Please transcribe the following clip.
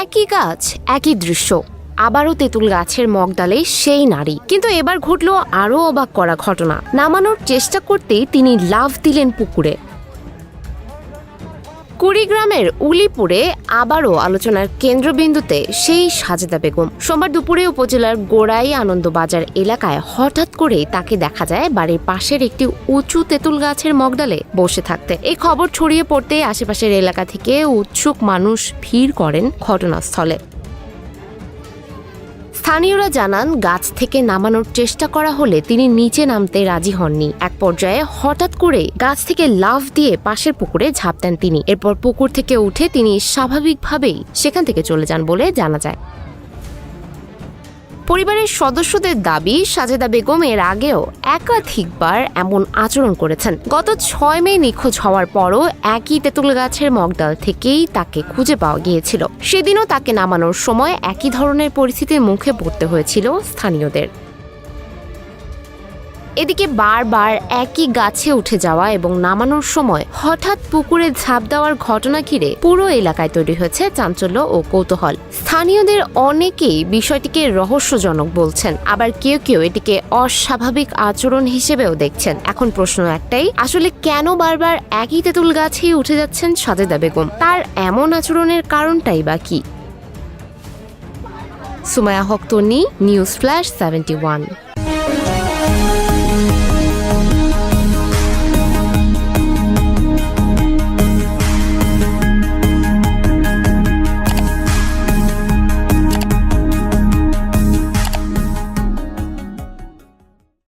একই গাছ, একই দৃশ্য, আবারও তেঁতুল গাছের মগডালে সেই নারী। কিন্তু এবার ঘটল আরও অবাক করা ঘটনা। নামানোর চেষ্টা করতেই তিনি লাফ দিলেন পুকুরে। কুড়িগ্রামের উলিপুরে আবারও আলোচনার কেন্দ্রবিন্দুতে সেই সাজেদা বেগম। সোমবার দুপুরে উপজেলার গোড়াই আনন্দবাজার এলাকায় হঠাৎ করেই তাকে দেখা যায় বাড়ির পাশের একটি উঁচু তেঁতুল গাছের মগডালে বসে থাকতে। এই খবর ছড়িয়ে পড়তে আশেপাশের এলাকা থেকে উৎসুক মানুষ ভিড় করেন ঘটনাস্থলে। স্থানীয়রা জানান, গাছ থেকে নামানোর চেষ্টা করা হলে তিনি নিচে নামতে রাজি হননি। এক পর্যায়ে হঠাৎ করে গাছ থেকে লাফ দিয়ে পাশের পুকুরে ঝাঁপ দেন তিনি। এরপর পুকুর থেকে উঠে তিনি স্বাভাবিকভাবেই সেখান থেকে চলে যান বলে জানা যায়। পরিবারের সদস্যদের দাবি, সাজেদা বেগম এর আগেও একাধিকবার এমন আচরণ করেছেন। গত 6 মে নিখোঁজ হওয়ার পরও একই তেঁতুল গাছের মগডাল থেকেই তাকে খুঁজে পাওয়া গিয়েছিল। সেদিনও তাকে নামানোর সময় একই ধরনের পরিস্থিতির মুখে পড়তে হয়েছিল স্থানীয়দের। এদিকে বারবার একই গাছে উঠে যাওয়া এবং নামানোর সময় হঠাৎ পুকুরে ঝাঁপ দেওয়ার ঘটনা ঘিরে পুরো এলাকায় তৈরি হয়েছে চাঞ্চল্য ও কৌতূহল। স্থানীয়দের অনেকেই বিষয়টিকে রহস্যজনক বলছেন, আবার কেউ কেউ এটিকে অস্বাভাবিক আচরণ হিসেবেও দেখছেন। এখন প্রশ্ন একটাই, আসলে কেন বারবার একই তেঁতুল গাছেই উঠে যাচ্ছেন সাজেদা বেগম? তার এমন আচরণের কারণটাই বা কি? সুমাইয়া হক তন্নি, নিউজ ফ্ল্যাশ 71।